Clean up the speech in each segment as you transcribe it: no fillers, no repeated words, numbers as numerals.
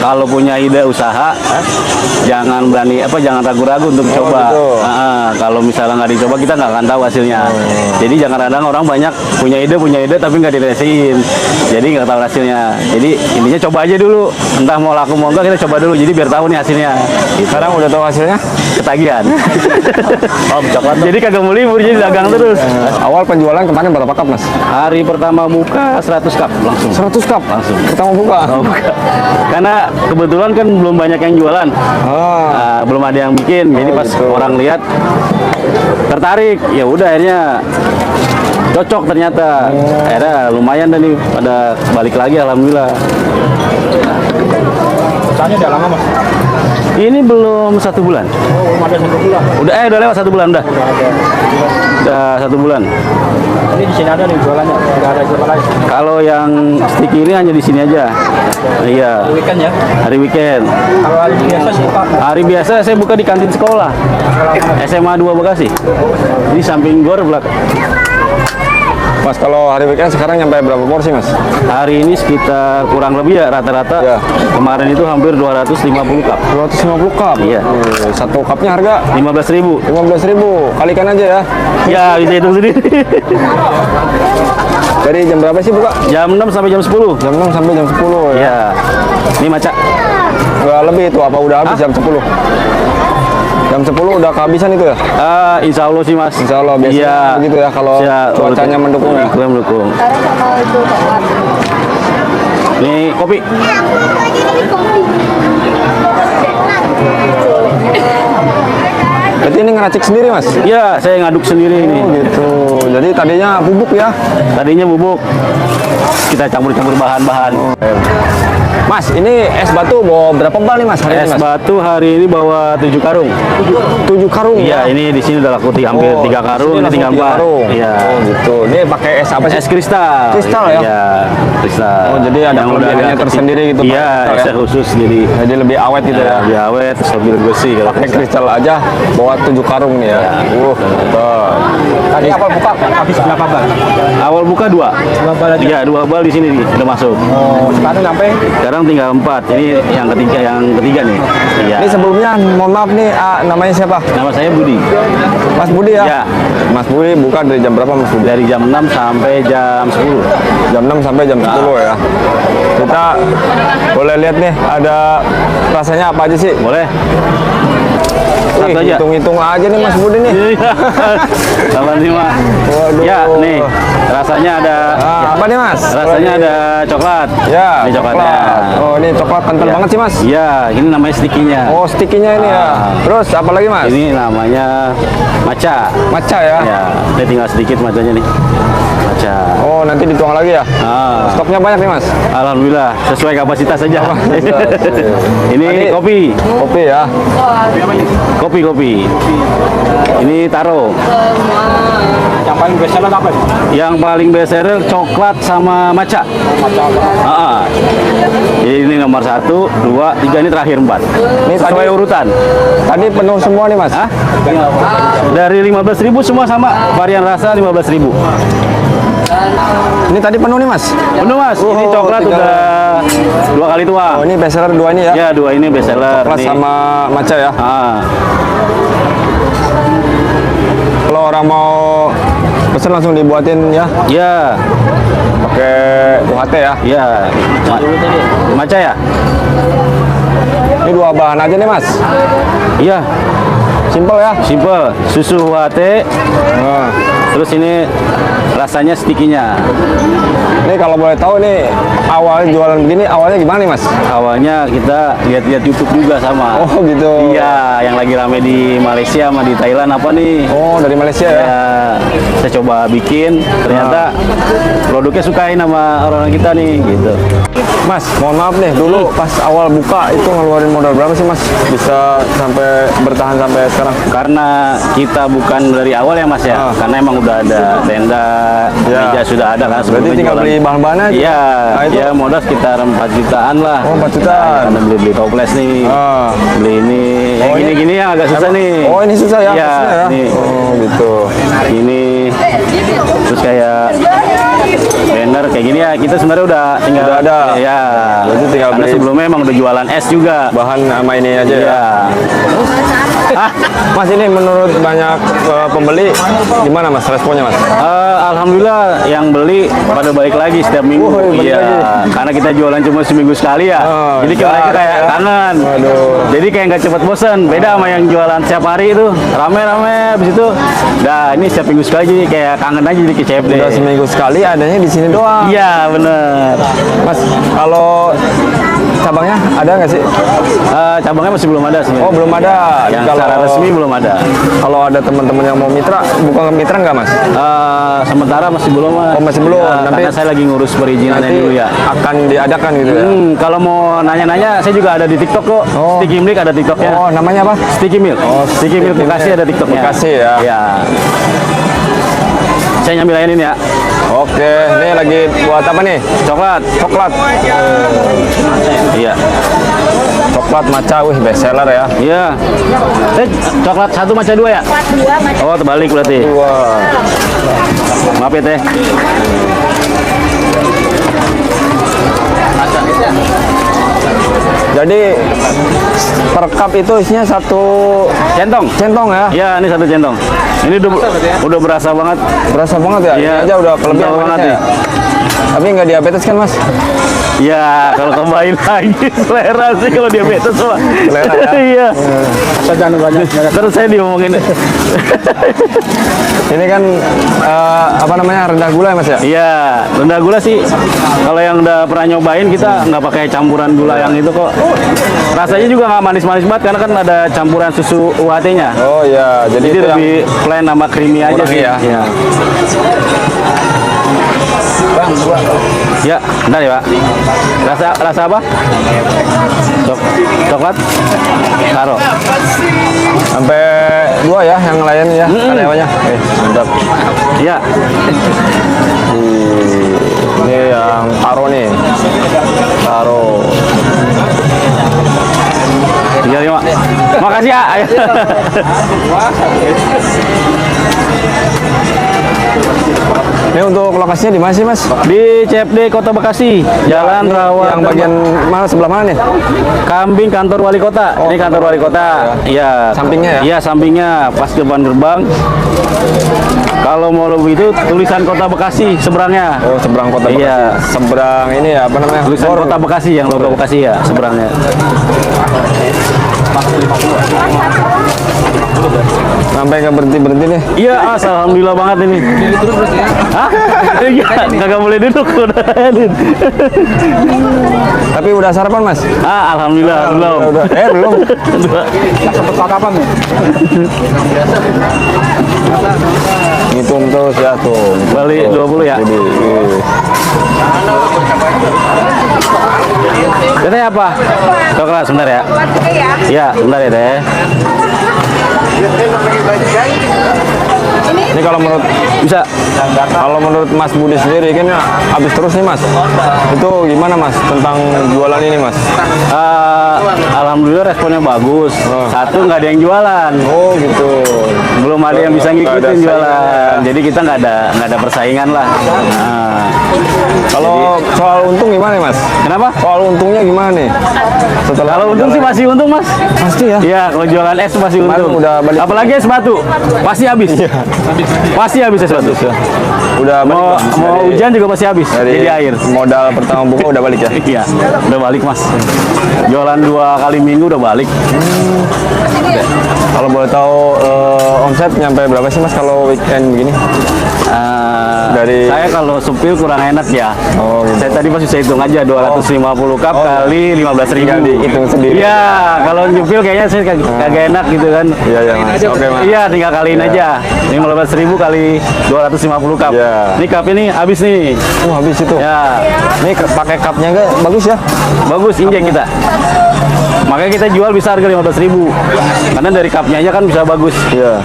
kalau punya ide usaha, jangan ragu-ragu untuk coba. Gitu. Kalau misalnya nggak dicoba, kita nggak akan tahu hasilnya. Jadi jangan kadang orang banyak punya ide tapi nggak diresiin. Jadi nggak tahu hasilnya. Jadi intinya coba aja dulu. Entah mau laku mau enggak, kita coba dulu. Jadi biar tahu nih hasilnya. Gitu. Sekarang udah tahu hasilnya? Ketagihan. Coklat. Jadi kagak mau libur, jadi dagang terus. Awal penjualan kemarin berapa cup, Mas? Hari pertama buka 100 cup langsung. 100 cup Langsung. pertama buka. Karena kebetulan kan belum banyak yang jualan. Belum ada yang bikin. Jadi pas gitu. orang lihat tertarik, ya udah akhirnya cocok ternyata. Akhirnya lumayan dah nih, pada balik lagi alhamdulillah. Usahanya udah lama, Mas? Ini belum 1 bulan. Oh, belum ada 1 bulan. Udah lewat 1 bulan udah. Udah 1 bulan. Ini di sini ada nih jualannya, nggak ada jualan lain. Kalau yang sticky ini hanya di sini aja. Iya. Weekend ya? Hari weekend. Kalau hari biasa sih Pak. Hari biasa saya buka di kantin sekolah. SMA 2 Bekasi. Di samping gor belakang. Mas, kalau hari weekend sekarang nyampe berapa porsi, Mas? Hari ini sekitar kurang lebih ya rata-rata. Ya. Kemarin itu hampir 250 cup. 250 cup? Iya. Satu cupnya harga? 15.000. 15.000. Kalikan aja ya. Ya, bisa hitung sendiri. Dari jam berapa sih buka? Jam 6 sampai jam 10. Jam 6 sampai jam 10 ya? Ya. Ini maca. Nggak lebih itu, apa udah habis jam 10? Jam 10 udah kehabisan itu ya? Insya Allah sih Mas. Insya Allah, biasanya begitu ya kalau cuacanya mendukung ya? Mendukung. Ini kopi. Berarti ini ngeracik sendiri, Mas? Iya, saya ngaduk sendiri ini. Oh gitu. Jadi tadinya bubuk ya? Tadinya bubuk. Kita campur-campur bahan-bahan. Mas, ini es batu bawa berapa bal nih, Mas? Hari ini, Es Mas? batu hari ini bawa 7 karung. 7 karung Iya, ya? ini di sini udah laku hampir 3 karung, ini tinggal 4. Iya. Oh gitu. Ini pakai es apa sih? Es kristal. Kristal ya? Iya, kristal. Oh, jadi ada Yang udah kelebihannya agak tersendiri kecil. gitu, Pak, Iya, kristal esnya ya? khusus sendiri. Jadi lebih awet gitu ya? Lebih awet, terus lebih bersih kalau Pakai kristal aja bawa 7 karung nih ya? Betul. Tadi awal buka habis berapa bal? Awal buka 2. 2 bal aja. Iya, 2 bal di sini nih, udah masuk. Oh, sekarang sampai Sekarang tinggal 4. Ini yang ketiga nih. Iya. Ini sebelumnya, mohon maaf nih, namanya siapa? Nama saya Budi. Mas Budi ya? Ya. Mas Budi buka dari jam berapa, Mas Budi? Dari jam 6 sampai jam 10. Jam 6 sampai jam 10 ya. Kita boleh lihat nih, ada rasanya apa aja sih? Boleh? Wih, Satu aja. hitung-hitung aja nih Mas Budi nih. Sama nih, Mas. Waduh. Ya, nih. Rasanya ada Apa nih, Mas? rasanya ada coklat. Ya, Ini coklatnya. coklat. Oh, ini coklat kental Iya. banget sih, Mas. Iya, ini namanya stikinya. Oh, stikinya ini ya. Terus apa lagi, Mas? Ini namanya maca. Maca ya. Ya, ini tinggal sedikit macanya nih. Maca. Oh, nanti dituang lagi ya. Stoknya banyak nih, Mas. Alhamdulillah, sesuai kapasitas saja. Ini Tadi- kopi. Kopi ya. Kopi. Ini taro. yang paling best seller apa? Yang paling best seller coklat sama maca. Jadi ini nomor 1, 2, 3, ini terakhir 4. Ini Sesuai tadi- urutan. Tadi penuh semua nih, Mas. Hah? Dari 15.000 semua sama, varian rasa 15.000. Ini tadi penuh nih, Mas. Penuh Mas, ini Oh, coklat 3. udah 2 kali tuang. Oh, ini best seller 2 ini ya. Ya, 2 ini best seller. Coklat Ini. sama maca ya. Kalau orang mau pesen langsung dibuatin ya. Ya, Pakai UHT ya. ya. Maca ya? Ini 2 bahan aja nih, Mas. Iya, Simple ya. simple. Susu UHT, Nah, terus ini rasanya stikinya. ini kalau boleh tahu nih awal jualan begini awalnya gimana nih, Mas? Awalnya kita lihat-lihat YouTube juga sama. Oh gitu. Iya, yang lagi rame di Malaysia sama di Thailand apa nih? Oh, dari Malaysia ya. Ya, saya coba bikin, ternyata produknya sukain sama orang-orang kita nih, gitu. Mas, mohon maaf nih, dulu pas awal buka itu ngeluarin modal berapa sih, Mas? Bisa sampai bertahan sampai sekarang? Karena kita bukan dari awal ya Mas ya, karena emang udah ada tenda, Ya. meja sudah ada kan. Berarti sebelumnya tinggal jualan. beli bahan-bahannya aja? Iya, Nah, itu? ya modal sekitar 4 jutaan lah. Oh, 4 jutaan. Nah, beli toples nih, beli ini, yang Oh, ini- gini-gini yang agak susah nih. Oh, ini susah ya? Iya, Susah ya? ini. Oh, gitu. Ini terus kayak Blender kayak gini ya. Kita sebenarnya udah tinggal Udah ada. Ya. Berarti tinggal Karena beli. sebelumnya emang udah jualan es juga. Bahan sama ini aja ya. Iya. Mas, ini menurut banyak pembeli gimana Mas responnya Mas? Alhamdulillah yang beli pada balik lagi setiap minggu. Oh, balik Iya. lagi. Karena kita jualan cuma seminggu sekali ya. Oh, Jadi mereka kayak ya. kangen. Waduh. Jadi kayak nggak cepet bosan. Beda sama yang jualan setiap hari itu rame-rame habis itu. Nah ini setiap minggu sekali jadi kayak kangen aja jadi ke CFD. Udah seminggu sekali adanya di sini doang. Iya bener. Mas, kalau cabangnya ada nggak sih? Cabangnya masih belum ada sebenarnya. Oh, belum ada. Yang Kalau secara resmi belum ada. Kalau ada teman-teman yang mau mitra, buka mitra nggak Mas? Sementara masih belum. Mas. Oh, masih belum. Ya, Nanti- karena saya lagi ngurus perizinannya Nanti dulu ya. akan diadakan gitu ya. Kalau mau nanya-nanya, saya juga ada di TikTok kok. Oh. Sticky Milk ada TikToknya. Oh, namanya apa? Sticky Milk. Oh, Sticky Milk Bekasi ada TikToknya. Bekasi ya. Iya. Saya nyambil ini ya. Oke, ini lagi buat apa nih? Coklat. Coklat. Iya. Coklat matcha, wih best seller ya. Iya. Coklat satu macam dua ya? Oh, terbalik berarti. Wah. Maaf ya teh. Jadi per cup itu isinya satu Centong. centong ya. Iya, ini satu centong. Ini udah berasa banget. Berasa banget ya. Iya. Ini aja udah kelebihan Kental banget manisnya ya. Tapi nggak diabetes kan Mas? Ya, kalau cobain lagi selera sih kalau diabetes mah. Selera ya? Iya. Saya jangan banyak. Terus saya diomongin. Ini kan apa namanya rendah gula ya Mas ya? Iya, rendah gula sih. Kalau yang udah pernah nyobain kita nggak pakai campuran gula yang itu kok. Rasanya juga nggak manis-manis banget karena kan ada campuran susu UHT-nya. Oh iya, jadi Jadi itu yang lebih plain sama creamy aja Kurang sih. ya. Iya. Ya, bentar ya Pak. Rasa apa? Coklat? Taruh. sampai 2 ya yang lain ya karyawannya. Mantap. Iya. Ini yang taro nih. Taro. 35. Makasih ya. Ayo. Ini untuk lokasinya di mana sih Mas? Di CFD Kota Bekasi, Jalan Rawa. Yang bagian mana sebelah mana nih? Kambing kantor wali kota. Ini kantor wali kota. Iya. Sampingnya ya? Iya, sampingnya pas depan gerbang. Kalau mau lebih itu tulisan Kota Bekasi seberangnya. Oh, seberang kota Bekasi. Iya. Seberang ini ya, apa namanya? Tulisan Gor. Kota Bekasi yang logo Bekasi ya seberangnya. Sampai nggak berhenti nih. Iya, alhamdulillah banget ini. Hah? Iya, kagak boleh duduk udah. Tapi udah sarapan Mas? Alhamdulillah belum. Udah. Belum. Sempet kapan nih? Ngitung terus ya tuh. Balik 20 ya. Jadi, Teh apa? Coklat sebentar ya. Iya, sebentar ya teh. ini kalau menurut Mas Budi sendiri kan habis terus nih Mas. Itu gimana Mas tentang jualan ini Mas? Alhamdulillah responnya bagus. Satu nggak ada yang jualan. Oh gitu. Belum ada yang bisa Nggak ada ngikutin jualan. saingan. Jadi kita nggak ada persaingan lah. Nah, Kalau soal untung gimana Mas? kenapa? Soal untungnya gimana nih? Setelah Kalau untung sih masih untung mas. pasti ya. Iya, kalau jualan es masih Kemarin untung. udah balik. Apalagi es batu, pasti habis. Pasti habis es batu. Udah Mau balik, Mas? mau Dari- hujan juga pasti habis. dari Jadi air. modal pertama buka udah balik ya. Iya, udah balik mas. Jualan 2 kali minggu udah balik. Kalau boleh tahu omset nyampe berapa sih Mas kalau weekend begini? Saya kalau supil kurang enak ya. Oh, gitu. Saya tadi pas saya hitung aja 250 cup kali 15.000. Tinggal dihitung sendiri. Iya, kalau nyupil kayaknya saya kagak enak gitu kan. Iya ya Mas. Oke Mas. Iya, tinggal kaliin aja. 15.000 kali 250 cup. Iya. Ini cup ini habis nih. Habis itu. Ya, Ini pakai cupnya enggak bagus ya? bagus injek kita. Makanya kita jual bisa harga 15.000. Karena dari cupnya aja kan bisa bagus. Iya.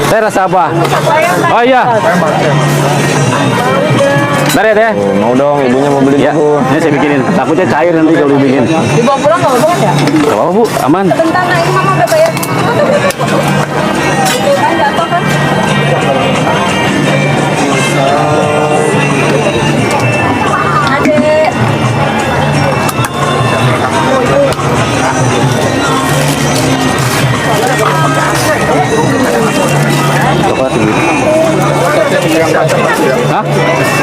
Saya rasa apa? Oh iya. Bentar ya teh. Mau dong ibunya mau beli Ya, dulu. ini saya bikinin. Takutnya cair nanti kalau dibikin. Dibawa pulang nggak apa-apa ya? Gak apa-apa bu, aman. Bentar, nah ini mama udah bayar. Kan jatuh kan?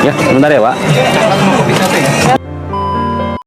Ya, sebentar ya Pak.